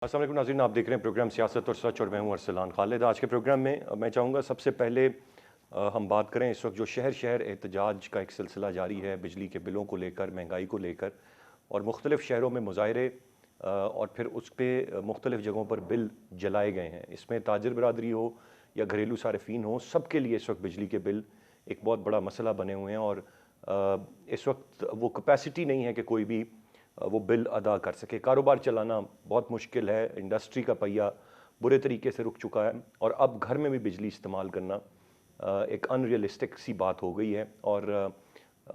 अस्सलाम वालेकुम नाज़रीन, आप देख रहे हैं प्रोग्राम सियासत और सच और मैं हूं अरसलान खालिद। आज के प्रोग्राम में मैं चाहूँगा सबसे पहले हम बात करें इस वक्त जो शहर शहर एहतजाज का एक सिलसिला जारी है बिजली के बिलों को लेकर, महंगाई को लेकर और मुख्तलिफ़ शहरों में मुजाहरे और फिर उस पर मुख्तलिफ़ जगहों पर बिल जलाए गए हैं। इसमें ताजिर बरादरी हो या घरेलू सार्फिन हो, सब के लिए इस वक्त बिजली के बिल एक बहुत बड़ा मसला बने हुए हैं और इस वक्त वो कैपेसिटी नहीं है कि कोई भी वो बिल अदा कर सके। कारोबार चलाना बहुत मुश्किल है, इंडस्ट्री का पहिया बुरे तरीके से रुक चुका है और अब घर में भी बिजली इस्तेमाल करना एक अनरियलिस्टिक सी बात हो गई है। और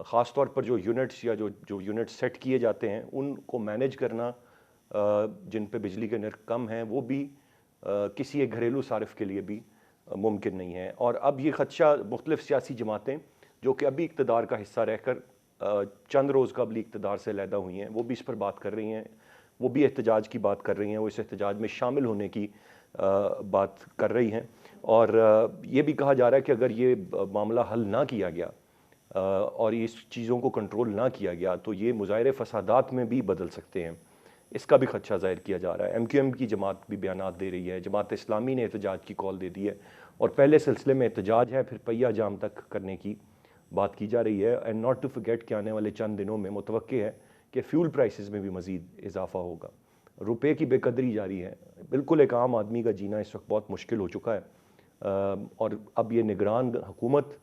ख़ास तौर पर जो यूनिट्स या जो यूनिट्स सेट किए जाते हैं उनको मैनेज करना, जिन पे बिजली के नर्ख कम हैं, वो भी किसी एक घरेलू सारिफ के लिए भी मुमकिन नहीं है। और अब ये ख़दशा मुख्तलिफ़ सियासी जमातें जो कि अभी इक़्तिदार का हिस्सा रहकर चंद रोज़ कबल इक़्तिदार से लैदा हुई हैं, वो भी इस पर बात कर रही हैं, वो भी एहतजाज की बात कर रही हैं, वो इस एहतजाज में शामिल होने की बात कर रही हैं। और ये भी कहा जा रहा है कि अगर ये मामला हल ना किया गया और इस चीज़ों को कंट्रोल ना किया गया तो ये मुज़ाहिरे फ़सादात में भी बदल सकते हैं। इसका भी खदशा ज़ाहिर किया जा रहा है। MQM की जमात भी बयानात दे रही है, जमात इस्लामी ने एहतजाज की कॉल दे दी है और पहले सिलसिले में एहतजाज है, फिर पहिया जाम तक करने की बात की जा रही है। एंड नॉट टू फॉरगेट कि आने वाले चंद दिनों में मुतवक्के है कि फ्यूल प्राइसेस में भी मज़ीद इजाफा होगा। रुपए की बेकदरी जारी है, बिल्कुल एक आम आदमी का जीना इस वक्त बहुत मुश्किल हो चुका है। और अब ये निगरान हुकूमत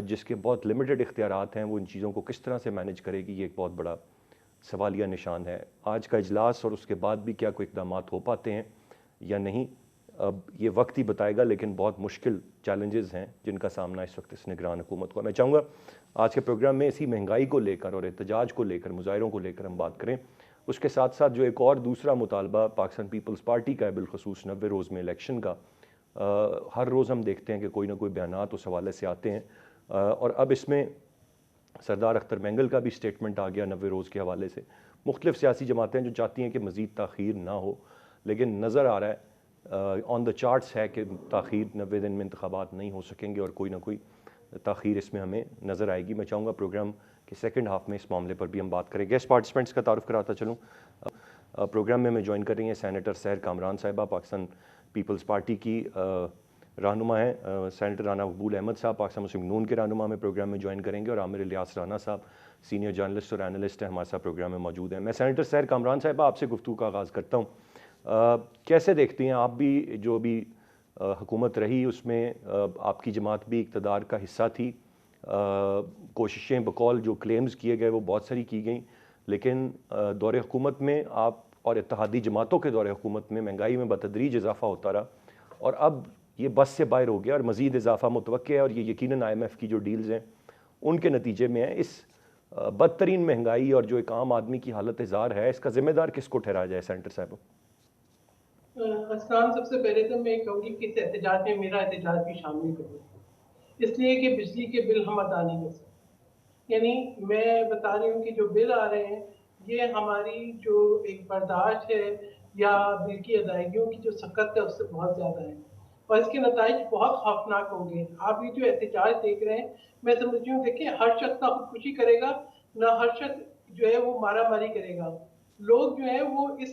जिसके बहुत लिमिटेड इख्तियारात हैं, वो इन चीज़ों को किस तरह से मैनेज करेगी, ये एक बहुत बड़ा सवालिया निशान है। आज का इजलास और उसके बाद भी क्या कोई इक़दाम हो पाते हैं या नहीं, अब ये वक्त ही बताएगा। लेकिन बहुत मुश्किल चैलेंजेस हैं जिनका सामना इस वक्त इस निगरान हुकूमत को। मैं चाहूँगा आज के प्रोग्राम में इसी महंगाई को लेकर और एहतजाज को लेकर, मुजाहिरों को लेकर हम बात करें। उसके साथ साथ जो एक और दूसरा मुतालबा पाकिस्तान पीपल्स पार्टी का है, बिलखसूस 90 रोज़ में इलेक्शन का, हर रोज़ हम देखते हैं कि कोई ना कोई बयानात उस हवाले से आते हैं। और अब इसमें सरदार अख्तर मैंगल का भी स्टेटमेंट आ गया 90 रोज़ के हवाले से। मुख्तलिफ़ सियासी जमातें जो चाहती हैं कि मज़ीद ताख़ीर ना हो, लेकिन नज़र आ रहा है ऑन द चार्ट्स है कि ताख़ीर 90 दिन में इंतखाबात नहीं हो सकेंगे और कोई ना कोई ताख़ीर इसमें हमें नज़र आएगी। मैं चाहूँगा प्रोग्राम के सेकंड हाफ में इस मामले पर भी हम बात करें। गेस्ट पार्टिसिपेंट्स का तारुफ कराता चलूँ। प्रोग्राम में हमें ज्वाइन कर रही हैं सेनेटर सहर कामरान साहिबा, पाकिस्तान पीपल्स पार्टी की रहनुमा है। सेनेटर राना मकबूल अहमद साहब पाकिस्तान मुस्लिम नून के रहनुमा में प्रोग्राम में ज्वाइन करेंगे और आमिर इलियास राना साहब सीनियर जर्नलिस्ट और एनालिस्ट हैं, हमारे साथ प्रोग्राम में मौजूद हैं। मैं सेनेटर सहर कामरान साहिबा आपसे गुफ्तगू का आगाज़ करता हूँ। कैसे देखती हैं आप भी जो भी हुकूमत रही उसमें आपकी जमात भी इक़्तिदार का हिस्सा थी, कोशिशें बकौल जो क्लेम्स किए गए वो बहुत सारी की गई, लेकिन दौरे हुकूमत में आप और इत्तेहादी जमातों के दौरे हुकूमत में महंगाई में बतदरीज इजाफा होता रहा और अब ये बस से बाहर हो गया और मज़ीद इजाफा मुतवक्के है और ये यकीनन IMF की जो डील्स हैं उनके नतीजे में है। इस बदतरीन महंगाई और जो एक आम आदमी की हालत ज़ार है, इसका ज़िम्मेदार किसको ठहराया जाए सेनेटर साहब? अस्सलाम। सबसे पहले तो मैं कहूँगी कि इस एहतजाज में मेरा एहतजाज भी शामिल करूँ, इसलिए कि बिजली के बिल हम अदा नहीं कर सकते। यानी मैं बता रही हूँ कि जो बिल आ रहे हैं, ये हमारी जो एक बर्दाश्त है या बिल की अदायगियों की जो सकत है उससे बहुत ज़्यादा है और इसके नताइज बहुत खौफनाक होंगे। आप ये जो एहतजाज देख रहे हैं, मैं समझ रही हूँ, देखिए हर शख्स ना खुदकुशी करेगा, ना हर शख्स जो है वो मारा-मारी करेगा। लोग जो है वो इस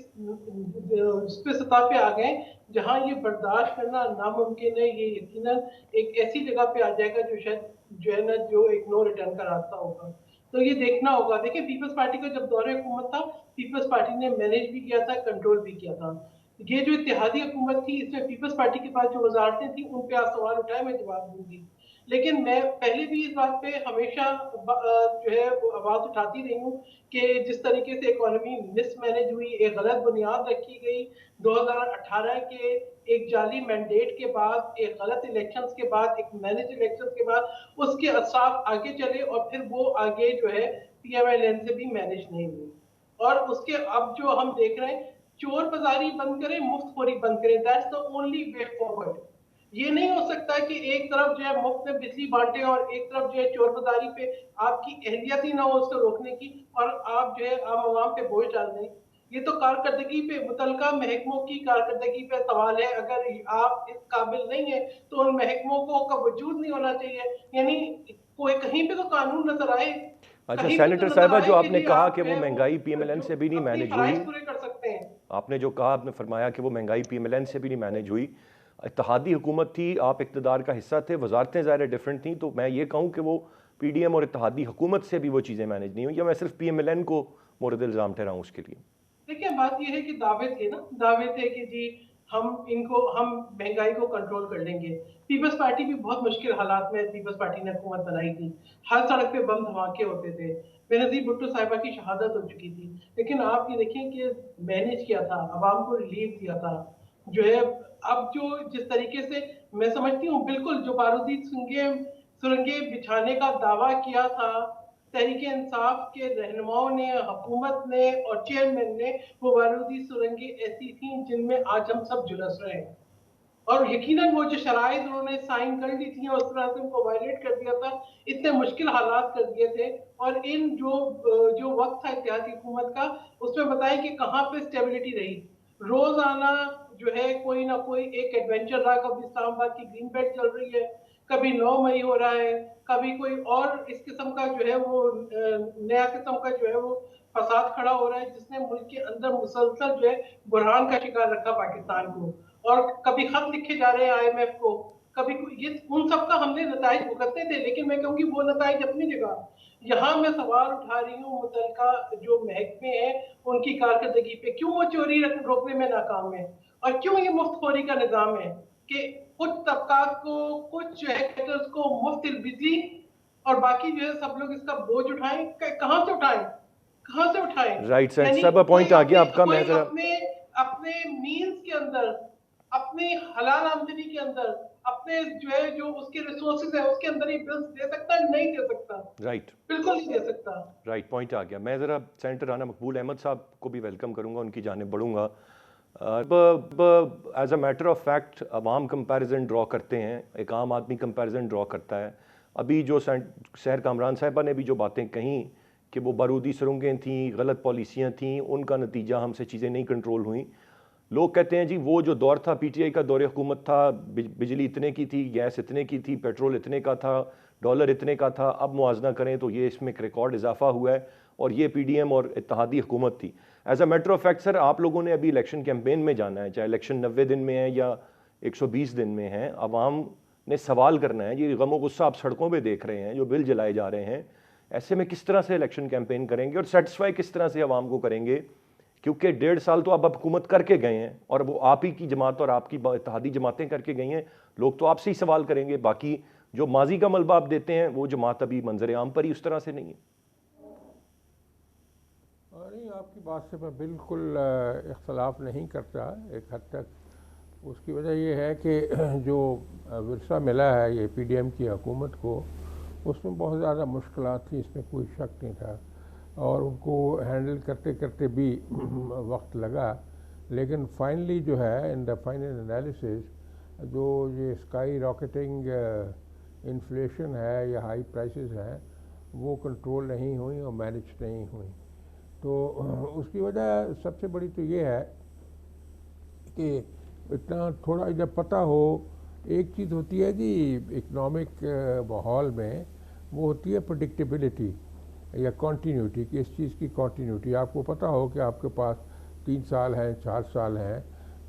पे सतह पे आ गए जहाँ ये बर्दाश्त करना नामुमकिन है। ये यकीनन एक ऐसी जगह पे आ जाएगा जो शायद जो है ना जो एक नो रिटर्न का रास्ता होगा। तो ये देखना होगा। देखिए पीपल्स पार्टी का जब दौरे हुकूमत था, पीपल्स पार्टी ने मैनेज भी किया था, कंट्रोल भी किया था। ये जो इत्तेहादी हुकूमत थी, इसमें पीपल्स पार्टी के पास जो वजारतें थी उन पे आप सवाल उठाए, मैं जवाब दूंगी। लेकिन मैं पहले भी इस बात पे हमेशा जो है वो आवाज उठाती रही हूँ कि जिस तरीके से इकोनॉमी मिसमैनेज हुई, एक गलत बुनियाद रखी गई 2018 के एक जाली मैंडेट के बाद, एक गलत इलेक्शंस के बाद, एक मैनेज इलेक्शंस के बाद, उसके असरात आगे चले और फिर वो आगे जो है PMLN से भी मैनेज नहीं हुई। और उसके अब जो हम देख रहे हैं, चोर बाजारी बंद करें, मुफ्तखोरी बंद करें, that's the only way forward. ये नहीं हो सकता कि एक तरफ जो है मुफ्त में बिजली बांटे और एक तरफ जो है चोर बाजारी पे आपकी अहलियत ही ना हो उसको रोकने की और आप जो है आम आवाम पे बोझ डाल दें। ये तो कारकर्दगी पे, मुतलका महकमों की कारकर्दगी पे सवाल है। अगर आप इस काबिल नहीं है तो उन महकमों को का वजूद नहीं होना चाहिए। यानी कोई कहीं पे तो कानून नजर आए, अच्छा कहीं पे तो सेनेटर नजर साहिबा, आए जो कि आपने जी कहा आप कि जो वो है वो महंगाई PMLN जो से भी नहीं अपनी मैनेज हुई, फराइज पूरे कर सकते हैं। आपने जो कहा, आपने फरमाया कि वो महंगाई PMLN से भी नहीं मैनेज हुई, इत्तेहादी हुकूमत थी, आप इक़्तिदार का हिस्सा थे, वजारतें ज़ाहिर डिफरेंट थी, तो मैं ये कहूँ कि वो PDM और इत्तेहादी हुकूमत से भी वो चीज़ें मैनेज नहीं हुई, या मैं सिर्फ PMLN को मोरद इल्ज़ाम ठहराऊँ उसके लिए? देखिए, बात ये है कि दावे थे ना, दावे थे कि जी हम महंगाई को कंट्रोल कर लेंगे। पीपल्स पार्टी भी बहुत मुश्किल हालात में पीपल्स पार्टी ने हुकूमत बनाई थी। हर सड़क पे बम धमाके होते थे। बेनज़ीर भुट्टो साहिबा की शहादत हो चुकी थी। लेकिन आप ये देखिए कि मैनेज किया था, अवाम को रिलीफ दिया था। जो है अब जो जिस तरीके से मैं समझती हूँ बिल्कुल जो बारूदी सुरंगें बिछाने का दावा किया था, तहरीक इंसाफ के रहनुमाओं ने, हुकूमत ने और चेयरमैन ने, वो बारूदी सुरंगें ऐसी थी जिनमें आज हम सब झुलस रहे हैं। और यकीनन वो जो शराइत उन्होंने साइन कर ली थी और उस तरह से उनको वायलेट कर दिया था, इतने मुश्किल हालात कर दिए थे। और इन जो वक्त था इत्तेहादी हुकूमत का, उसमें बताएं कि कहाँ पे स्टेबिलिटी रही। रोजाना जो है कोई ना कोई एक एडवेंचर रहा, कभी इस्लामाबाद की ग्रीन बेल्ट चल रही है, कभी 9 मई हो रहा है, कभी कोई और इस किस्म का जो है वो नया किस्म का जो है वो फसाद खड़ा हो रहा है, जिसने मुल्क के अंदर मुसलसल जो है बुरहान का शिकार रखा पाकिस्तान को। और कभी खत लिखे जा रहे हैं IMF को, कभी ये उन सब का हमने नताइज भुगतने थे। लेकिन मैं कहूँगी वो नताइज अपनी जगह। यहाँ मैं सवाल उठा रही हूँ मुतलका जो महकमे हैं उनकी कारकर्दगी पे, क्यों वो चोरी रोकने में नाकाम है और क्यों ये मुफ्तखोरी का निज़ाम है कि कुछ तबकात को, कुछ हैकर्स को मुफ्त बिजली और बाकी जो है सब लोग इसका बोझ उठाएं। कहाँ से उठाएं, कहाँ से उठाएं? राइट सर, यानी सब पॉइंट आ गया आपका। कोई मैं ज़रा अपने अपने मीन्स के अंदर, अपने हलाल आमदनी के अंदर, अपने जो है जो उसके रिसोर्सेज है उसके अंदर ही बिल्स दे सकता है? नहीं दे सकता, राइट बिल्कुल नहीं दे सकता। राइट पॉइंट आ गया। मैं ज़रा सेनेटर राना मकबूल अहमद साहब को भी वेलकम करूंगा, उनकी जानिब बढ़ूंगा। As a matter of fact अवाम कंपैरिजन ड्रॉ करते हैं, एक आम आदमी कंपैरिजन ड्रॉ करता है। अभी जो शहर कामरान साहिबा ने भी जो बातें कहीं कि वो बारूदी सुरंगें थीं, गलत पॉलिसियाँ थीं, उनका नतीजा हमसे चीज़ें नहीं कंट्रोल हुई। लोग कहते हैं जी वो जो दौर था, PTI का दौर हुकूमत था, बिजली इतने की थी, गैस इतने की थी, पेट्रोल इतने का था, डॉलर इतने का था, अब मुआवजा करें तो ये इसमें एक रिकॉर्ड इजाफा हुआ है और ये PDM और इत्तेहादी हुकूमत थी। As a matter of fact sir, आप लोगों ने अभी इलेक्शन कैंपेन में जाना है, चाहे इलेक्शन 90 दिन में है या 120 दिन में है, अवाम ने सवाल करना है। ये गम गुस्सा आप सड़कों पर देख रहे हैं, जो बिल जलाए जा रहे हैं, ऐसे में किस तरह से इलेक्शन कैंपेन करेंगे और सेटिस्फाई किस तरह से अवाम को करेंगे? क्योंकि 1.5 साल तो अब हुकूमत करके गए हैं और वो आप ही की जमात और आपकी इत्तेहादी जमातें करके गई हैं। लोग तो आपसे ही सवाल करेंगे, बाकी जो माजी का मलबा आप देते हैं वो जमात अभी मंजर आम पर ही उस तरह से नहीं है। नहीं, आपकी बात से मैं बिल्कुल इख्तलाफ नहीं करता एक हद तक। उसकी वजह ये है कि जो विरसा मिला है ये PDM की हुकूमत को, उसमें बहुत ज़्यादा मुश्किलात थी, इसमें कोई शक नहीं था, और उनको हैंडल करते करते भी वक्त लगा। लेकिन फाइनली जो है इन द फाइनल एनालिसिस जो ये स्काई रॉकेटिंग इन्फ्लेशन है या हाई प्राइसेस हैं वो कंट्रोल नहीं हुई और मैनेज नहीं हुई। तो उसकी वजह सबसे बड़ी तो ये है कि इतना थोड़ा जब पता हो, एक चीज़ होती है जी इकनॉमिक माहौल में, वो होती है प्रेडिक्टेबिलिटी या कॉन्टीन्यूटी, कि इस चीज़ की कॉन्टीन्यूटी आपको पता हो कि आपके पास 3 साल हैं, 4 साल हैं,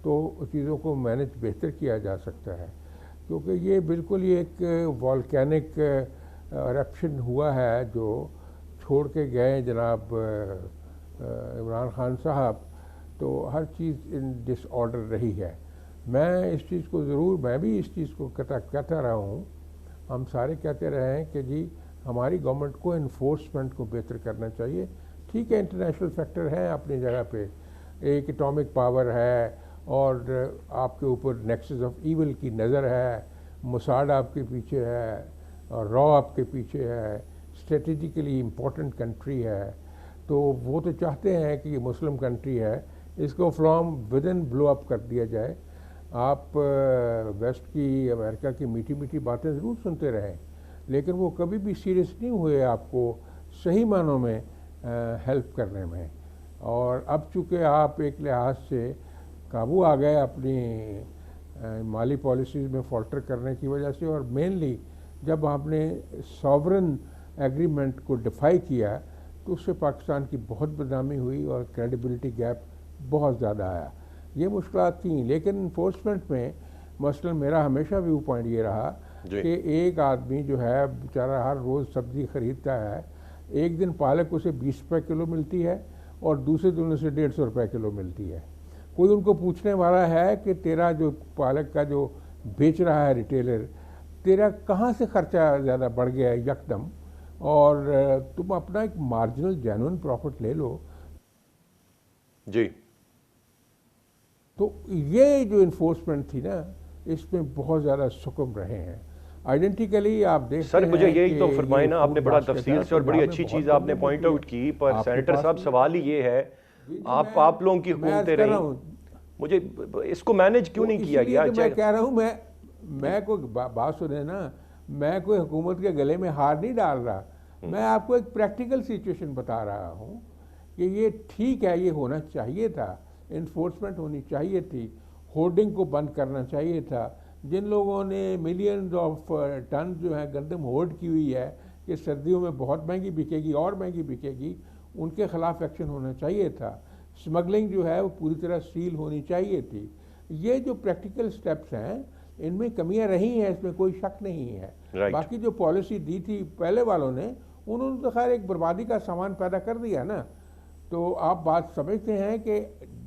तो चीज़ों को मैनेज बेहतर किया जा सकता है। क्योंकि ये बिल्कुल ही एक वॉल्केनिक एरप्शन हुआ है जो छोड़ के गए जनाब इमरान खान साहब, तो हर चीज़ इन डिसऑर्डर रही है। मैं इस चीज़ को ज़रूर, मैं भी इस चीज़ को कहता रहा हूँ, हम सारे कहते रहे हैं कि जी हमारी गवर्नमेंट को इन्फोर्समेंट को बेहतर करना चाहिए। ठीक है, इंटरनेशनल फैक्टर है अपनी जगह पे, एक एटॉमिक पावर है और आपके ऊपर नेक्सस ऑफ ईविल की नज़र है, मोसाड आपके पीछे है और रॉ आपके पीछे है, स्ट्रेटेजिकली इम्पोर्टेंट कंट्री है। तो वो तो चाहते हैं कि ये मुस्लिम कंट्री है, इसको from with in blow up कर दिया जाए। आप वेस्ट की, अमेरिका की मीठी मीठी बातें ज़रूर सुनते रहें, लेकिन वो कभी भी सीरियस नहीं हुए आपको सही मानों में हेल्प करने में। और अब चूँकि आप एक लिहाज से काबू आ गए अपनी माली पॉलिसीज़ में फॉल्टर करने की वजह से, और मेनली जब आपने सॉवरन एग्रीमेंट को डिफाई किया तो उससे पाकिस्तान की बहुत बदनामी हुई और क्रेडिबिलिटी गैप बहुत ज़्यादा आया। ये मुश्किलात थी, लेकिन इन्फोर्समेंट में मसलन मेरा हमेशा व्यू पॉइंट ये रहा कि एक आदमी जो है बेचारा हर रोज़ सब्ज़ी ख़रीदता है, एक दिन पालक उसे 20 रुपये किलो मिलती है और दूसरे दिन उसे 150 रुपये किलो मिलती है। कोई उनको पूछने वाला है कि तेरा जो पालक का जो बेच रहा है रिटेलर, तेरा कहाँ से ख़र्चा ज़्यादा बढ़ गया है यकदम, और तुम अपना एक मार्जिनल जेन्युइन प्रॉफिट ले लो जी। तो ये जो इन्फोर्समेंट थी ना, इसमें बहुत ज़्यादा सुकम रहे हैं। आइडेंटिकली आप देखते सर, हैं मुझे यही तो कि फरमाए ना, ये आपने फूड बड़ा बास्केट तफसील है, से और बड़ी पंजाब में अच्छी बहुत चीज़ आपने बड़ी पॉइंट होती आउट की, पर आपके सेनेटर पास साहब भी- सवाल ही ये है, आप लोगों की मैं हुकूमतें कर रहा रहीं, हूँ। मुझे इसको मैनेज क्यों नहीं किया इसीलिए गया? तो मैं कह रहा हूँ, मैं कोई बात सुने ना, मैं कोई हुकूमत के गले में हार नहीं डाल रहा, मैं आपको एक प्रैक्टिकल सिचुएशन बता रहा हूँ कि ये ठीक है, ये होना चाहिए था, इन्फोर्समेंट होनी चाहिए थी, होर्डिंग को बंद करना चाहिए था। जिन लोगों ने मिलियंस ऑफ टन जो है गंदम होर्ड की हुई है कि सर्दियों में बहुत महंगी बिकेगी और महंगी बिकेगी, उनके खिलाफ एक्शन होना चाहिए था। स्मगलिंग जो है वो पूरी तरह सील होनी चाहिए थी। ये जो प्रैक्टिकल स्टेप्स हैं, इनमें कमियां रही हैं, इसमें कोई शक नहीं है। बाकी जो पॉलिसी दी थी पहले वालों ने, उन्होंने तो खैर एक बर्बादी का सामान पैदा कर दिया ना। तो आप बात समझते हैं कि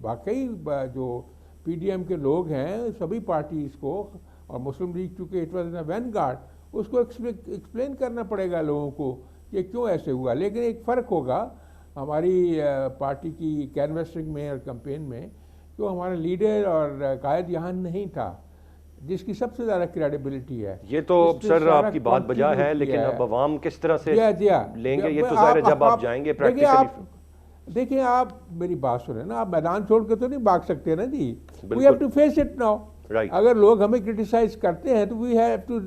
वाकई जो पीडीएम के लोग हैं सभी पार्टीज़ को, और मुस्लिम लीग चूँकि it was in vanguard, उसको एक्सप्लेन करना पड़ेगा लोगों को कि क्यों ऐसे हुआ। लेकिन एक फ़र्क होगा हमारी पार्टी की कैनवसिंग में और कैंपेन में, तो हमारा लीडर और कायद यहाँ नहीं था, जिसकी सबसे ज़्यादा क्रेडिबिलिटी है। ये तो सर आपकी बात बजा है, लेकिन अब अवाम किस तरह से लेंगे, ये तो ज़ाहिर है जब आप जाएंगे प्रैक्टिकली। देखिए, आप मेरी बात सुने ना, आप मैदान छोड़ के तो नहीं भाग सकते ना जी। We have to face it now. अगर लोग हमें क्रिटिसाइज करते हैं तो we have to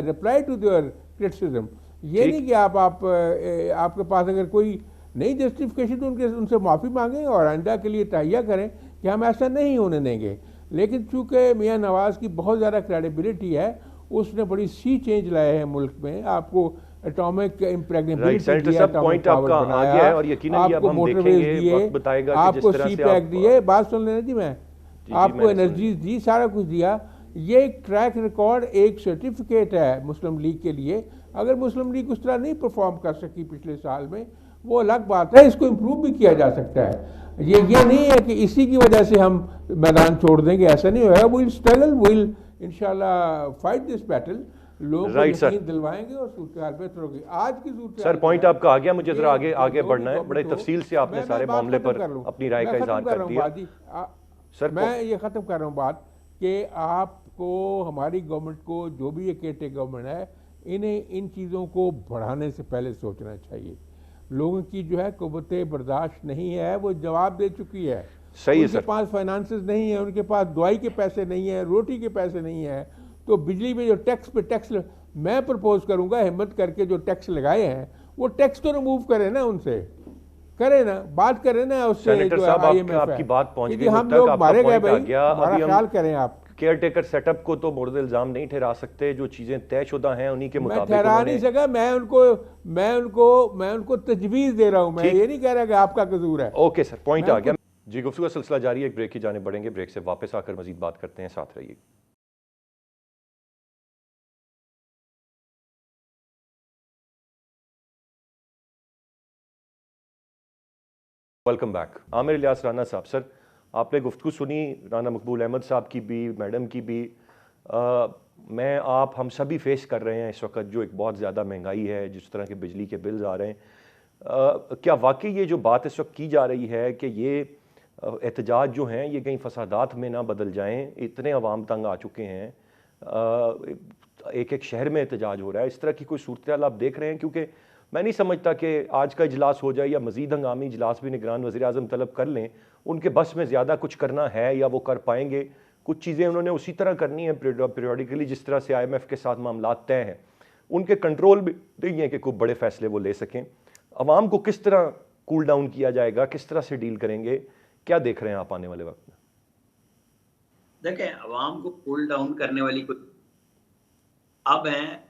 reply to their criticism. ये नहीं कि आपके पास अगर कोई नई जस्टिफिकेशन तो उनसे माफ़ी मांगें और आइंदा के लिए तहैया करें कि हम ऐसा नहीं होने देंगे। लेकिन चूँकि मियाँ नवाज़ की बहुत ज़्यादा क्रेडिबिलिटी है, उसने बड़ी सी चेंज लाए हैं मुल्क में। आपको एटॉमिक इम्प्रेग्नेबिलिटी दिया, एटॉमिक पावर बनाया, आपको मोटरवेज दिए, आपको सी पैक दिए, बात सुन लेना जी, मैं आपको एनर्जीज दी, सारा कुछ दिया। ये एक ट्रैक रिकॉर्ड, एक सर्टिफिकेट है मुस्लिम लीग के लिए। अगर मुस्लिम लीग उस तरह नहीं परफॉर्म कर सकी पिछले साल में, वो अलग बात है, इसको इम्प्रूव भी किया जा सकता है। ये नहीं है कि इसी की वजह से हम मैदान छोड़ देंगे, ऐसा नहीं होगा। विल स्ट्रगल, विल इंशाल्लाह फाइट दिस बैटल, लोग यकीन दिलवाएंगे और सूरत-ए-हाल बेहतर होगी। आज की सूरत सर पॉइंट आपका आ गया, मुझे जरा आगे बढ़ना है। बड़े तफसील से आपने सारे मामले पर अपनी राय का इज़हार कर दिया। सर मैं ये ख़त्म कर रहा हूँ बात कि आपको, हमारी गवर्नमेंट को, जो भी ये केटे गवर्नमेंट है, इन्हें इन चीज़ों को बढ़ाने से पहले सोचना चाहिए। लोगों की जो है कुव्वते बर्दाश्त नहीं है, वो जवाब दे चुकी है। सही है उनके पास फाइनेंसेस नहीं है, उनके पास दवाई के पैसे नहीं है, रोटी के पैसे नहीं है। तो बिजली में जो टैक्स पे टैक्स, मैं प्रपोज करूंगा हिम्मत करके जो टैक्स लगाए हैं वो टैक्स तो रिमूव करें ना, उनसे करें ना, बात करें ना उससे। सेनेटर साहब आपकी बात पहुंच गई, हम लोग मारे गए भाई, हमारा ख्याल करें आप। केयर टेकर सेटअप को तो मुर्द इल्जाम नहीं ठहरा सकते, जो चीजें तयशुदा हैं उन्हीं के मुताबिक मैं ठहरा नहीं सका। मैं उनको तजवीज़ दे रहा हूं, मैं ये नहीं कह रहा कि आपका कसूर है। ओके सर, पॉइंट आ गया जी। गुफ्तगू का सिलसिला जारी है, एक ब्रेक की जाने बढ़ेंगे, ब्रेक से वापस आकर मजीद बात करते हैं, साथ रहिए। Welcome back. आमिर इलियास राना साहब, सर आपने गुफ्तगू सुनी राना मकबूल अहमद साहब की भी, मैडम की भी। मैं आप हम सभी फेस कर रहे हैं इस वक्त जो एक बहुत ज़्यादा महंगाई है, जिस तरह के बिजली के बिल्स आ रहे हैं। क्या वाकई ये जो बात इस वक्त की जा रही है कि ये एहतजाज जो हैं ये कहीं फसादात में ना बदल जाएं, इतने अवाम तंग आ चुके हैं, एक एक शहर में एहतजाज हो रहा है, इस तरह की कोई सूरत हाल आप देख रहे हैं? क्योंकि मैं नहीं समझता कि आज का इजलास हो जाए या मज़ीद हंगामी इजलास भी निगरान वज़ीर आज़म तलब कर लें, उनके बस में ज़्यादा कुछ करना है या वो कर पाएंगे। कुछ चीज़ें उन्होंने उसी तरह करनी है पीरियडिकली, जिस तरह से IMF के साथ मामला तय हैं, उनके कंट्रोल भी नहीं है कि कोई बड़े फैसले वो ले सकें। अवाम को किस तरह कूल डाउन किया जाएगा, किस तरह से डील करेंगे, क्या देख रहे हैं आप आने वाले वक्त में? देखें, अवाम को कूल डाउन करने वाली कोई अब हैं।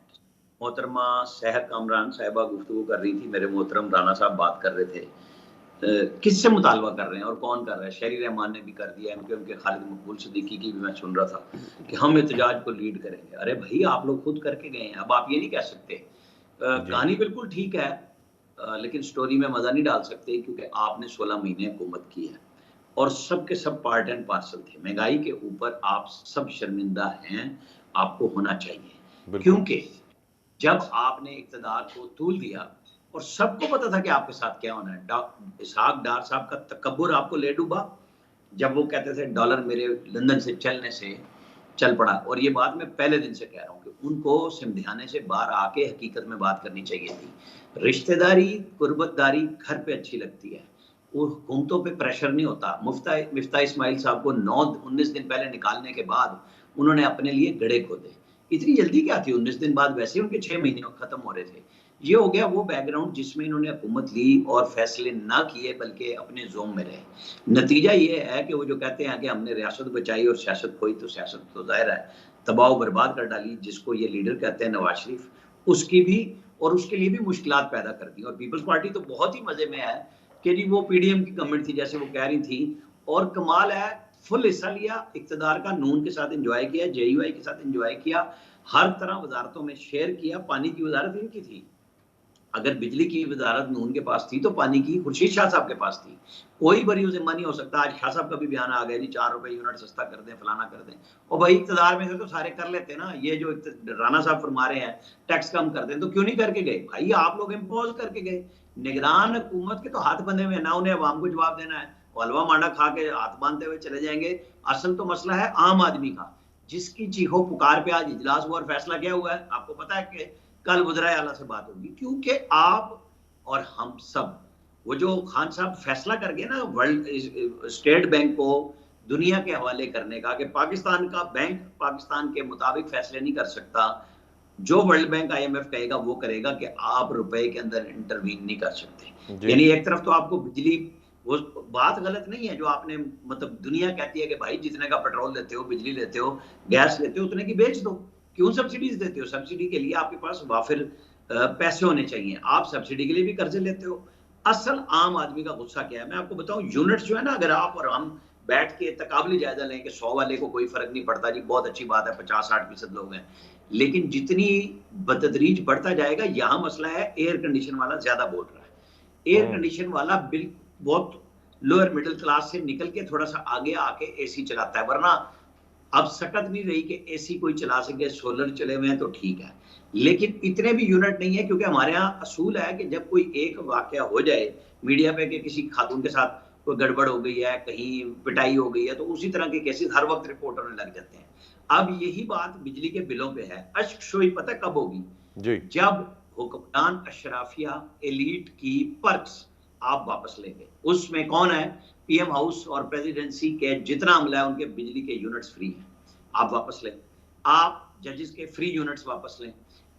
मोहतरमा सेहत कामरान साहिबा गुफ्तगू कर रही थी, मेरे मोहतरम राना साहब बात कर रहे थे किससे मुतालबा कर रहे हैं और कौन कर रहा है? शहरी रहमान ने भी कर दिया, एमक्यूएम के खालिद मकबूल सिद्दीकी की भी मैं सुन रहा था कि हम एहतजाज को लीड करेंगे। अरे भाई, आप लोग खुद करके गए हैं, अब आप ये नहीं कह सकते। कहानी बिल्कुल ठीक है, लेकिन स्टोरी में मजा नहीं डाल सकते, क्योंकि आपने 16 महीने हुकूमत की है और सब के सब पार्ट एंड पार्सल थे। महंगाई के ऊपर आप सब शर्मिंदा हैं, आपको होना चाहिए, क्योंकि जब आपने इक़्तिदार को तूल दिया और सबको पता था कि आपके साथ क्या होना है। इसहाक डार साहब का तकब्बुर आपको ले डूबा जब वो कहते थे डॉलर मेरे लंदन से चलने से चल पड़ा। और ये बात मैं पहले दिन से कह रहा हूँ कि उनको सिमधियाने से बाहर आके हकीकत में बात करनी चाहिए थी। रिश्तेदारी, कुर्बतदारी घर पे अच्छी लगती है, वो हुकूमतों पे प्रेशर नहीं होता। मिफ्ता इस्माइल साहब को 19 दिन पहले निकालने के बाद उन्होंने अपने लिए गड्ढे खोदे। इतनी जल्दी क्या थी? 19 दिन बाद वैसे उनके 6 महीने खत्म हो रहे थे। ये हो गया वो बैकग्राउंड जिसमें इन्होंने हुकूमत ली और फैसले ना किए, बल्कि अपने जोम में रहे। नतीजा ये है कि वो जो कहते हैं कि हमने रियासत बचाई और सियासत खोई, तो सियासत तो जाहिर है तबाह बर्बाद कर डाली, जिसको ये लीडर कहते हैं नवाज शरीफ, उसकी भी और उसके लिए भी मुश्किलात पैदा कर दी। और पीपल्स पार्टी तो बहुत ही मजे में है कि जी वो पीडीएम की गवर्नमेंट थी जैसे वो कह रही थी, और कमाल है फुल हिस्सा लिया इक़्तिदार का, नून के साथ एंजॉय किया, जेयूआई के साथ एंजॉय किया, हर तरह वजारतों में शेयर किया। पानी की वजारत इनकी थी, अगर बिजली की वजारत नून के पास थी तो पानी की खुर्शीद शाह साहब के पास थी। कोई बरी जिम्मा नहीं हो सकता। आज शाह साहब का भी बयान आ गया जी 4 रुपए यूनिट सस्ता कर दें, फलाना कर दें। और भाई इक़्तिदार में से तो सारे कर लेते ना। ये जो राणा साहब फरमा रहे हैं टैक्स कम कर दें, तो क्यों नहीं करके गए? भाई आप लोग इम्पोज करके गए। निगरान हुकूमत के तो हाथ बंधे हुए, ना उन्हें अवाम को जवाब देना है, हलवा मांडा खा के हाथ बांधते हुए चले जाएंगे। असल तो मसला है आम आदमी का, जिसकी चीखो पुकार पे आज इजलास हुआ और फैसला क्या हुआ है आपको पता है कि कल वज़ीर आला से बात होगी। क्योंकि आप और हम सब, वो जो खान साहब फैसला कर गए ना वर्ल्ड स्टेट बैंक को दुनिया के हवाले करने का, कि पाकिस्तान का बैंक पाकिस्तान के मुताबिक फैसले नहीं कर सकता, जो वर्ल्ड बैंक IMF कहेगा वो करेगा, कि आप रुपए के अंदर इंटरवीन नहीं कर सकते। यानी एक तरफ तो आपको बिजली, वो बात गलत नहीं है जो आपने, मतलब दुनिया कहती है कि भाई जितने का पेट्रोल लेते हो, बिजली लेते हो, गैस लेते हो, उतने की बेच दो, क्यों सब्सिडीज देते हो? सब्सिडी के लिए आपके पास वाफिर पैसे होने चाहिए, आप सब्सिडी के लिए भी कर्जे लेते हो। असल आम आदमी का गुस्सा क्या है मैं आपको बताऊं। यूनिट्स जो है ना, अगर आप और हम बैठ के तकाबली जायजा लें कि 100 वाले को कोई फर्क नहीं पड़ता जी, बहुत अच्छी बात है, 50-60% लोग हैं, लेकिन जितनी बतदरीज बढ़ता जाएगा, यहाँ मसला है एयर कंडीशन वाला ज्यादा बोल रहा है। एयर कंडीशन वाला बिल बहुत लोअर मिडिल क्लास से निकल के थोड़ा सा आगे आके AC चलाता है, वरना अब सकत नहीं रही कि AC कोई चला सके। सोलर चले हुए हैं तो ठीक है, लेकिन इतने भी यूनिट नहीं है, क्योंकि हमारे यहाँ असूल है कि जब कोई एक वाकया हो जाए मीडिया पे कि किसी खातून के साथ कोई गड़बड़ हो गई है, कहीं पिटाई हो गई है, तो उसी तरह के केसेस हर वक्त रिपोर्ट होने लग जाते हैं। अब यही बात बिजली के बिलों पे है। अश्क शोई पता कब होगी? जब हुक्मरान अशराफिया एलीट की पर्क्स आप वापस लेंगे। उसमें कौन है? PM हाउस और प्रेसिडेंसी के जितना अमला है उनके बिजली के यूनिट्स फ्री हैं, आप वापस लें। आप जजेस के फ्री यूनिट्स वापस लें।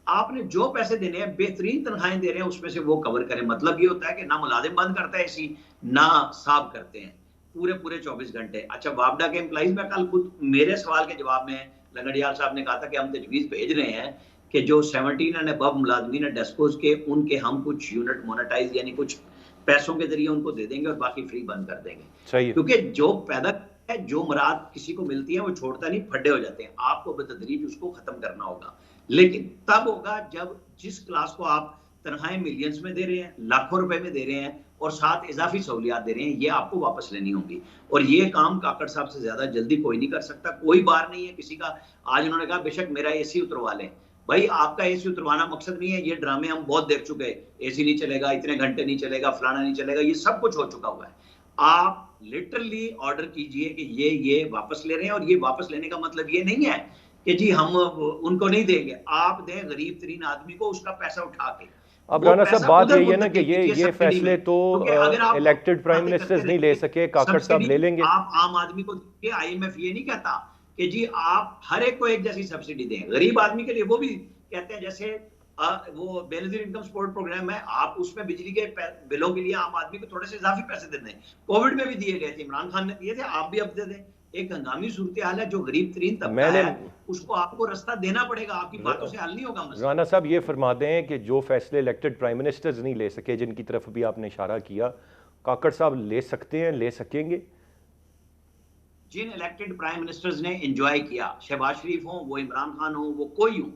आपने जो पैसे देने हैं, बेहतरीन तनख्वाहें दे रहे हैं, उसमें से वो कवर करें। मतलब ये होता है कि ना मुलाजिम बंद करता है AC, ना साफ करते हैं पूरे 24 घंटे। अच्छा, वापडा के एम्प्लॉइज में कल खुद मेरे सवाल के जवाब में लंगड़ियाल साहब ने कहा था कि हम तजवीज़ भेज रहे हैं कि जो 17 एंड अबव मुलाजमीन है डेस्कोज के, उनके हम कुछ यूनिट मोनेटाइज यानी कुछ पैसों के जरिए उनको दे देंगे और बाकी फ्री बंद कर देंगे। क्योंकि जो पैदा है, जो मुराद किसी को मिलती है वो छोड़ता नहीं, फड्डे हो जाते हैं। आपको बतदरीज उसको खत्म करना होगा, लेकिन तब होगा जब जिस क्लास को आप तनख्वाहें मिलियंस में दे रहे हैं, लाखों रुपए में दे रहे हैं और साथ इजाफी सहूलियात दे रहे हैं, ये आपको वापस लेनी होगी। और ये काम काकड़ साहब से ज्यादा जल्दी कोई नहीं कर सकता। कोई बार नहीं है किसी का। आज उन्होंने कहा बेशक मेरा AC उतरवा लें। भाई आपका AC उतरवाना मकसद नहीं है, ये ड्रामे हम बहुत देख चुके हैं। AC नहीं चलेगा, इतने घंटे नहीं चलेगा, फलाना नहीं चलेगा, ये सब कुछ हो चुका हुआ है। आप लिटरली ऑर्डर कीजिए कि ये वापस ले रहे हैं, और ये वापस लेने का मतलब ये नहीं है कि जी हम उनको नहीं देंगे। आप दें गरीब तरीन आदमी को उसका पैसा उठा के। अब राणा साहब बात यही है ना कि ये फैसले तो इलेक्टेड प्राइम मिनिस्टर्स नहीं ले सके, काकड़ साहब ले लेंगे। आप आम आदमी को IMF ये नहीं कहता कि जी आप हर एक को एक जैसी सब्सिडी दें। गरीब आदमी के लिए वो भी कहते हैं, जैसे वो बेनजीर इनकम सपोर्ट प्रोग्राम है, आप उसमें बिजली के बिलों के लिए आम आदमी को थोड़े से इजाफी पैसे दे दें। कोविड में भी दिए गए थे, इमरान खान ने दिए थे, आप भी अब दे दें। एक हंगामी सूरत हाल है, जो गरीब तरीन तबका है उसको आपको रास्ता देना पड़ेगा, आपकी बातों से हल नहीं होगा मसला। राणा साहब ये फरमा दें कि जो फैसले इलेक्टेड प्राइम मिनिस्टर्स नहीं ले सके, जिनकी तरफ भी आपने इशारा किया, काकड़ साहब ले सकते हैं, ले सकेंगे? जिन इलेक्टेड प्राइम मिनिस्टर्स ने एंजॉय किया, शहबाज शरीफ हो, वो इमरान खान हो, वो कोई हो,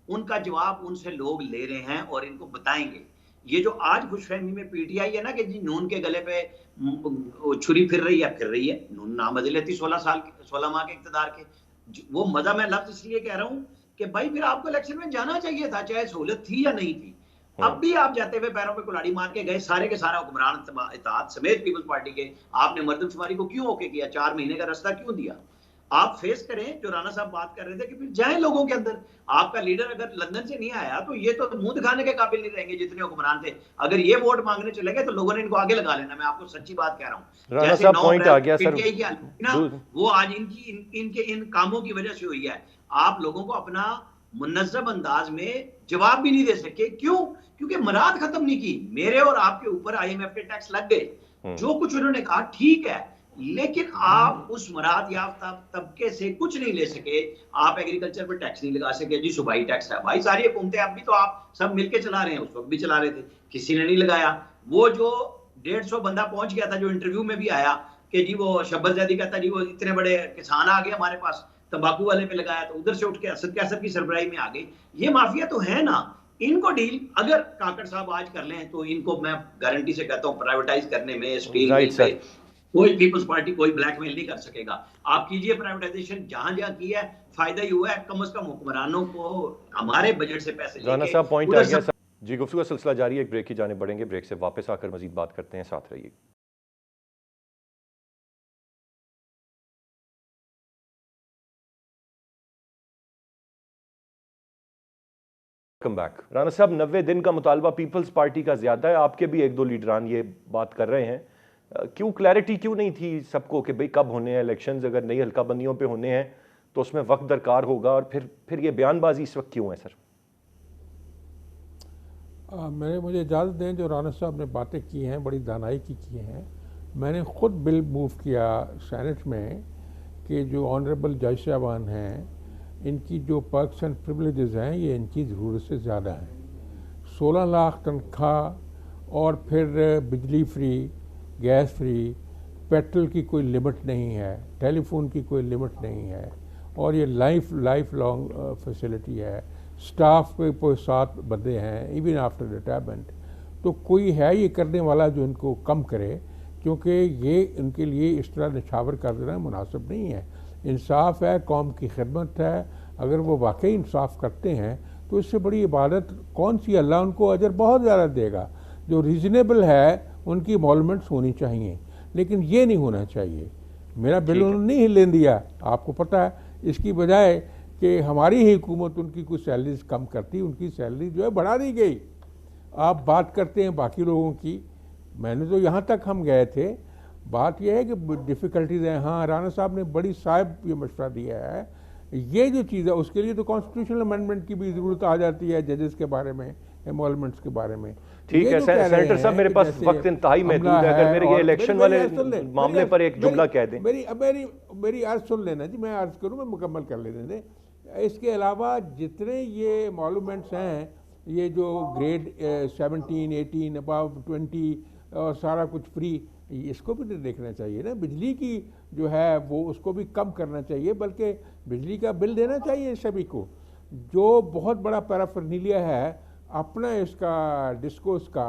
उनका जवाब उनसे लोग ले रहे हैं और इनको बताएंगे। ये जो आज खुशफहमी में पीटीआई है ना कि जी नून के गले पे छुरी फिर रही है, नून नामजले थी 16 माह के इक़्तिदार के। वो मजा मैं लफ्ज इसलिए कह रहा हूं कि भाई फिर आपको इलेक्शन में जाना चाहिए था, चाहे सहूलत थी या नहीं थी। अब भी आप जाते हुए पैरों पे कुल्हाड़ी मार के गए, सारे के सारा हुक्मरान इत्तेहाद समेत पीपल्स पार्टी के, आपने मर्दमशुमारी को क्यों ओके किया, 4 महीने का रास्ता क्यों दिया? आप फेस करें, जो राणा साहब बात कर रहे थे कि फिर जाएं लोगों के अंदर। आपका लीडर अगर लंदन से नहीं आया तो ये तो मुंह दिखाने के काबिल नहीं रहेंगे जितने हुक्मरान थे। अगर ये वोट मांगने चले गए तो लोगों ने इनको आगे लगा लेना, मैं आपको सच्ची बात कह रहा हूँ। राणा साहब पॉइंट आ गया सर, ना वो आज इनके इन कामों की वजह से हुई है। आप लोगों को अपना मुनज़्ज़म अंदाज में जवाब भी नहीं दे सके। क्यों? क्योंकि मराद खत्म नहीं की। मेरे और आपके ऊपर IMF के टैक्स लग गए, जो कुछ उन्होंने कहा ठीक है, लेकिन आप उस मराद याफ्ता तबके से कुछ नहीं ले सके। आप एग्रीकल्चर पर टैक्स नहीं लगा सके, जी सूबाई टैक्स है। भाई सारी हुकूमतें अब भी तो आप सब मिलके चला रहे हैं, उस वक्त भी चला रहे थे, किसी ने नहीं लगाया। वो जो 150 बंदा पहुंच गया था, जो इंटरव्यू में भी आया कि जी वो शब्बत ज़ैदी कहता जी वो इतने बड़े किसान आ गए हमारे पास, तंबाकू वाले पे लगाया, तो उधर से उठ के असद कैसर की सरबराही में आ गई। ये माफिया तो है ना, इनको डील अगर काकड़ साहब आज कर लें तो इनको मैं गारंटी से कहता हूं प्राइवेटाइज करने में, स्टील मिल पे कोई पीपल्स पार्टी कोई ब्लैकमेल नहीं कर सकेगा। आप कीजिए प्राइवेटाइजेशन, जहां जहां की है फायदा ही हुआ है। कम से कम हुक्मरानों को हमारे बजट से पैसे राणा साहब पॉइंट आ गया सर। जी, गुफ्तगू का सिलसिला जारी है, एक ब्रेक की जाने बढ़ेंगे, ब्रेक से वापस आकर मजीद बात करते हैं, साथ रहिए। Welcome back. राणा साहब, 90 दिन का मुतालबा पीपल्स पार्टी का ज्यादा है, आपके भी 1-2 लीडरान ये बात कर रहे हैं। क्यों क्लैरिटी क्यों नहीं थी सबको कि भाई कब होने हैं इलेक्शंस? अगर नई हल्का बंदियों पे होने हैं तो उसमें वक्त दरकार होगा, और फिर ये बयानबाजी इस वक्त क्यों है सर? मुझे इजाज़त दें, जो राणा साहब ने बातें की हैं बड़ी दानाई की हैं। मैंने ख़ुद बिल मूव किया सेनेट में कि जो ऑनरेबल जज साहबान हैं इनकी जो पर्क्स एंड प्रिविलेजेस हैं ये इनकी ज़रूरत से ज़्यादा हैं। 16 लाख तनख्वाह और फिर बिजली फ्री, गैस फ्री, पेट्रोल की कोई लिमिट नहीं है, टेलीफोन की कोई लिमिट नहीं है, और ये लाइफ लॉन्ग फैसिलिटी है। स्टाफ के कोई 7 बंदे हैं इवन आफ्टर रिटायरमेंट। तो कोई है ये करने वाला जो इनको कम करे, क्योंकि ये इनके लिए इस तरह निछावर कर देना मुनासिब नहीं है। इंसाफ है, कौम की खिदमत है। अगर वो वाकई इंसाफ करते हैं तो इससे बड़ी इबादत कौन सी? अल्लाह उनको अजर बहुत ज़्यादा देगा। जो रीज़नेबल है उनकी इन्वॉल्वमेंट्स होनी चाहिए, लेकिन ये नहीं होना चाहिए। मेरा बिल उन्होंने नहीं हिलने दिया, आपको पता है। इसकी बजाय कि हमारी ही हुकूमत उनकी कुछ सैलरीज कम करती, उनकी सैलरी जो है बढ़ा दी गई। आप बात करते हैं बाकी लोगों की, मैंने तो यहाँ तक हम गए थे। बात यह है कि डिफ़िकल्टीज हैं। हाँ, राणा साहब ने बड़ी साहब ये मशवरा दिया है। ये जो चीज़ है उसके लिए तो कॉन्स्टिट्यूशनल अमेंडमेंट की भी ज़रूरत आ जाती है, जजेस के बारे में, एमोलमेंट्स के बारे में। ठीक है सेनेटर साहब, मेरे पास वक्त इंतहाई महदूद है। अगर मेरे ये इलेक्शन वाले मामले पर एक जुमला कह दें। मेरी अर्ज सुन लेना जी, मैं अर्ज करूँ, मैं मुकम्मल कर लेने दें। इसके अलावा जितने ये एमोलमेंट्स हैं, ये जो ग्रेड 17, 18, अबव 20 और सारा कुछ फ्री, इसको भी देखना चाहिए ना। बिजली की जो है वो उसको भी कम करना चाहिए, बल्कि बिजली का बिल देना चाहिए सभी को। जो बहुत बड़ा पैराफर्नीलिया है अपना इसका डिस्कोस का,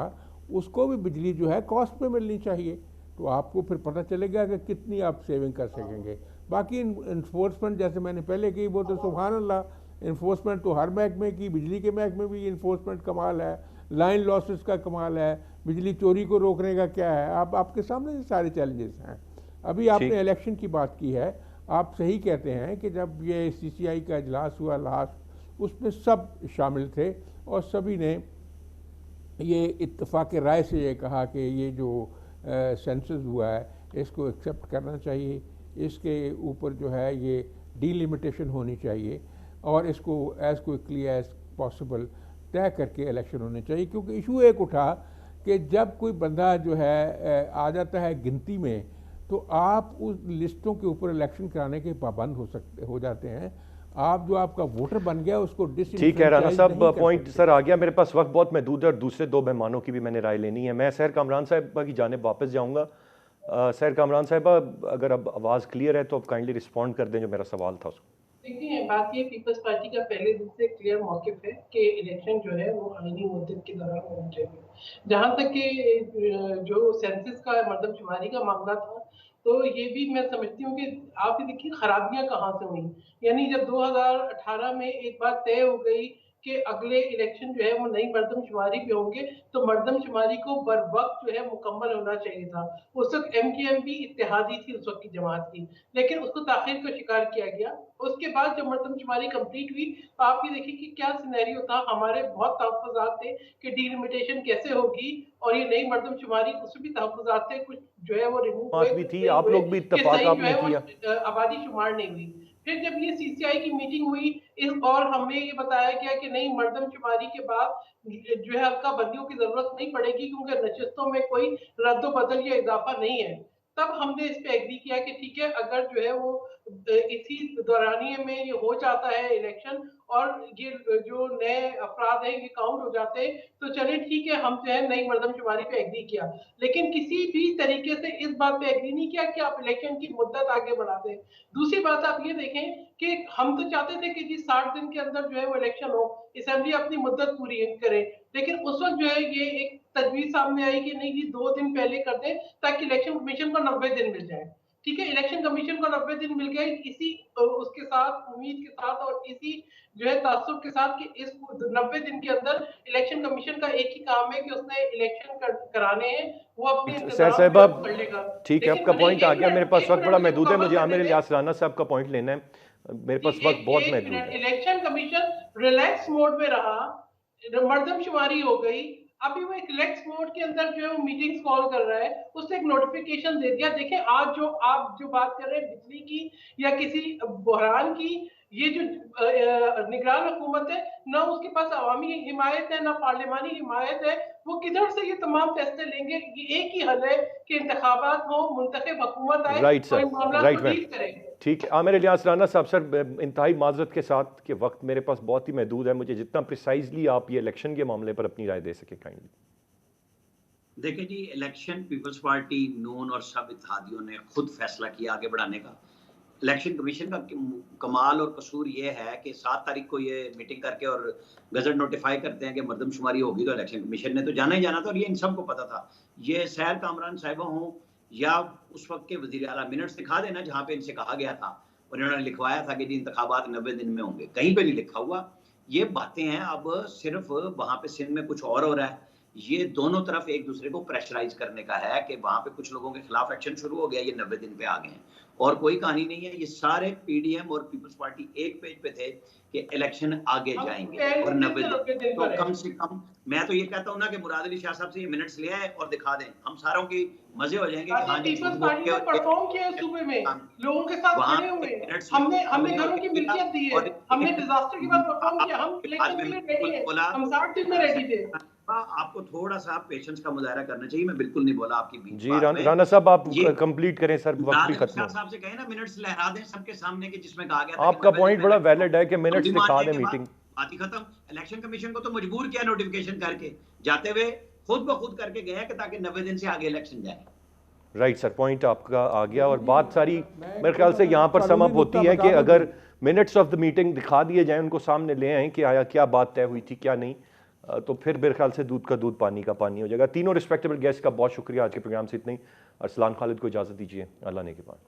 उसको भी बिजली जो है कॉस्ट में मिलनी चाहिए। तो आपको फिर पता चलेगा कि कितनी आप सेविंग कर सकेंगे। बाकी इन्फोर्समेंट जैसे मैंने पहले की, वो तो सुभान अल्लाह, इन्फोर्समेंट तो हर महकमे की, बिजली के महकमे भी इन्फोर्समेंट कमाल है, लाइन लॉसेस का कमाल है, बिजली चोरी को रोकने का क्या है। आपके सामने ये सारे चैलेंजेस हैं। अभी आपने इलेक्शन की बात की है, आप सही कहते हैं कि जब ये CCI का इजलास हुआ लास्ट, उसमें सब शामिल थे और सभी ने ये इत्तेफाक राय से ये कहा कि ये जो सेंसस हुआ है इसको एक्सेप्ट करना चाहिए, इसके ऊपर जो है ये डीलिमिटेशन होनी चाहिए और इसको एज क्विकली एज पॉसिबल तय करके इलेक्शन होने चाहिए। क्योंकि इशू एक उठा कि जब कोई बंदा जो है आ जाता है गिनती में, तो आप उस लिस्टों के ऊपर इलेक्शन कराने के पाबंद हो जाते हैं। आप जो आपका वोटर बन गया उसको ठीक है राना साहब, नहीं कर पॉइंट सकते। सर आ गया। मेरे पास वक्त बहुत महदूद है और दूसरे दो मेहमानों की भी मैंने राय लेनी है। मैं सैर कामरान साहब की जानिब वापस जाऊंगा। सैर कामरान साहब, अगर अब आवाज़ क्लियर है तो अब काइंडली रिस्पॉन्ड कर दें जो मेरा सवाल था उसको। देखिए, बात ये पीपल्स पार्टी का पहले दिन से क्लियर मौक़िफ़ है कि इलेक्शन जो है वो आईनी मुद्दत के दौरान होना चाहिए। जहाँ तक कि जो सेंसस का मरदमशुमारी का मामला था, तो ये भी मैं समझती हूँ कि आप ये देखिए खराबियाँ कहाँ से हुई। यानी जब 2018 में एक बात तय हो गई कि अगले इलेक्शन जो है वो नई मरदमशुमारी पे होंगे, तो मरदमशुमारी को बरवक़्त जो है मुकम्मल होना चाहिए था। उस वक़्त एमकेएम भी इत्तेहादी थी उस वक़्त की जमात की, लेकिन उसको ताख़ीर का शिकार किया गया। उसके बाद जब मरदमशुमारी कंप्लीट हुई, तो आप ये देखिए कि क्या सिनेरियो था। हमारे बहुत तहफ़्फ़ुज़ात थे कि डिलिमिटेशन कैसे होगी और ये नई मरदमशुमारी, उसमें भी तहफ़्फ़ुज़ात थे, कुछ जो है वो रिमूव हुए, बात भी कुछ थी, नहीं आप हुए लोग भी कि इत्तेफाक सही जो आपने है वो किया। आबादी शुमार नहीं हुई। फिर जब ये सीसीआई की मीटिंग हुई इस और हमें ये बताया गया कि नहीं, मरदमशुमारी के बाद जो है हल्का बंदियों की ज़रूरत नहीं पड़ेगी क्योंकि नशिस्तों में कोई रद्द-ओ-बदल या इज़ाफ़ा नहीं है। तब हमने इस पे एग्री किया कि ठीक है, अगर जो है वो इसी दौरानिए में ये हो जाता है इलेक्शन और ये जो नए अफ़राद हैं ये काउंट हो जाते हैं, तो चलिए ठीक है, हम जो है नई मरदमशुमारी पे एग्री किया। लेकिन किसी भी तरीके से इस बात पे एग्री नहीं किया कि आप इलेक्शन की मुद्दत आगे बढ़ा दें। दूसरी बात आप ये देखें कि हम तो चाहते थे कि जी 60 दिन के अंदर जो है वो इलेक्शन हो, असेंबली अपनी मुद्दत पूरी करे। लेकिन उस वक़्त जो है ये एक तजवीज़ सामने आई कि नहीं जी 2 दिन पहले कर दें ताकि इलेक्शन कमीशन को 90 दिन मिल जाए। ठीक है, इलेक्शन कमीशन को 90 दिन मिल गए, इसी उसके साथ उम्मीद के साथ और इसी जो है तासुब के साथ कि इस 90 दिन के अंदर इलेक्शन कमीशन का एक ही काम है कि उसने इलेक्शन कराने हैं, वो अपने सैर इंतज़ाम साहब, जो है वो कर लेगा। ठीक है, आपका लेकिन नहीं, पॉइंट आ गया। मेरे पास वक्त बड़ा मुझे महदूद है, मुकम्मल मुझे करने आमिर दें। इलियास राना साहब का पॉइंट लेना है। मेरे जी, पास वक्त बहुत एक महदूद मिनट, है। इलेक्शन कमीशन रिलैक्स मोड में रहा, मरदमशुमारी हो गई। अभी वो एक रिलैक्स मोड के अंदर जो है वो मीटिंग्स कॉल कर रहा है, उसने एक नोटिफिकेशन दे दिया। देखिए, आज जो आप जो बात कर रहे हैं बिजली की या किसी बहरान की, ये जो निगरान हुकूमत है, ना उसके पास अवामी हिमायत है, ना पार्लिमानी हिमायत है। वो किधर से ये तमाम फैसले लेंगे? ये एक ही हल है कि इंतखाबात हो, मुंतखब हुकूमत आए राइट और सर, इन मामला राइट को मैम। डील करें। ठीक है, आमिर इलियास राना साहब, सर इंतहाई माजरत के साथ कि वक्त मेरे पास बहुत ही महदूद है। मुझे जितना प्रिसाइजली आप ये इलेक्शन के मामले पर अपनी राय दे सके काइंडली। देखिए जी, इलेक्शन पीपल्स पार्टी, नून और सब इत्तेहादियों ने खुद फैसला किया आगे बढ़ाने का। इलेक्शन कमीशन का कमाल और कसूर ये है कि 7 तारीख को ये मीटिंग करके और गजट नोटिफाई करते हैं कि मरदमशुमारी होगी, तो इलेक्शन कमीशन ने तो जाना ही जाना था और ये इन सबको पता था। ये सैर कामरान साहिबा हों या उस वक्त के वजीर आला, मिनट्स दिखा देना जहाँ पे इनसे कहा गया था और इन्होंने लिखवाया था कि जी इंतखाबात 90 दिन में होंगे, कहीं पे नहीं लिखा हुआ। ये बातें हैं, अब सिर्फ वहां पे सिंध में कुछ और हो रहा है। ये दोनों तरफ एक दूसरे को प्रेशराइज करने का है कि वहां पे कुछ लोगों के खिलाफ एक्शन शुरू हो गया, ये 90 दिन पे आ गए हैं और कोई कहानी नहीं है। ये सारे पीडीएम और पीपल्स पार्टी एक पेज पे थे कि इलेक्शन आगे जाएंगे और 90 दिन। तो कम से कम मैं तो ये कहता हूँ ना कि मुराद अली शाह साहब से ये मिनट्स ले आए और दिखा दें, हम सारों की मजे हो जाएंगे कि हाँ जी पीपल्स पार्टी ने परफॉर्म किया है सूबे में, लोगों के साथ वहां खड़े हुए पे हैं। मिनट्स हमने घरों की मिल्कियत दी है, हमने डिजास्टर के बाद परफॉर्म किया, हम आज इलेक्शन के मैं लिए बिल्कुल रेडी हैं, बोला, हम 60 दिन में रेडी थे। आपको थोड़ा सा पेशेंस का मुजाहरा करना चाहिए। मैं बिल्कुल नहीं बोला आपकी बीच जी बात में। राना साहब, आप ये कंप्लीट करें सर, वक्त भी मुराद खत्म शाह हो। साहब से कहे ना मिनट्स लहरा दें सबके सामने कि जिसमें कहा गया था आपका कि 90 पॉइंट दिन बड़ा में वैलिड है कि हम मिनट्स भी मान दिखा दें लेंगे, मीटिंग। बात ही खत्म। इलेक्शन कमीशन को तो मजबूर किया नोटिफिकेशन करके, जाते हुए खुद ब खुद करके गया कि ताकि 90 दिन से आगे इलेक्शन जाए। राइट सर, पॉइंट आपका आ गया और बात सारी मैं मेरे ख्याल से यहाँ पर सम अप होती है कि बता दूं अगर मिनट्स ऑफ द मीटिंग दिखा दिए जाएं, उनको सामने ले आएं कि आया क्या बात तय हुई थी क्या नहीं, तो फिर मेरे ख्याल से दूध का दूध पानी का पानी हो जाएगा। तीनों रिस्पेक्टेबल गेस्ट का बहुत शुक्रिया। आज के प्रोग्राम से इतना ही। अरसलान खालिद को इजाज़त दीजिए, अल्लाह ने के बाद।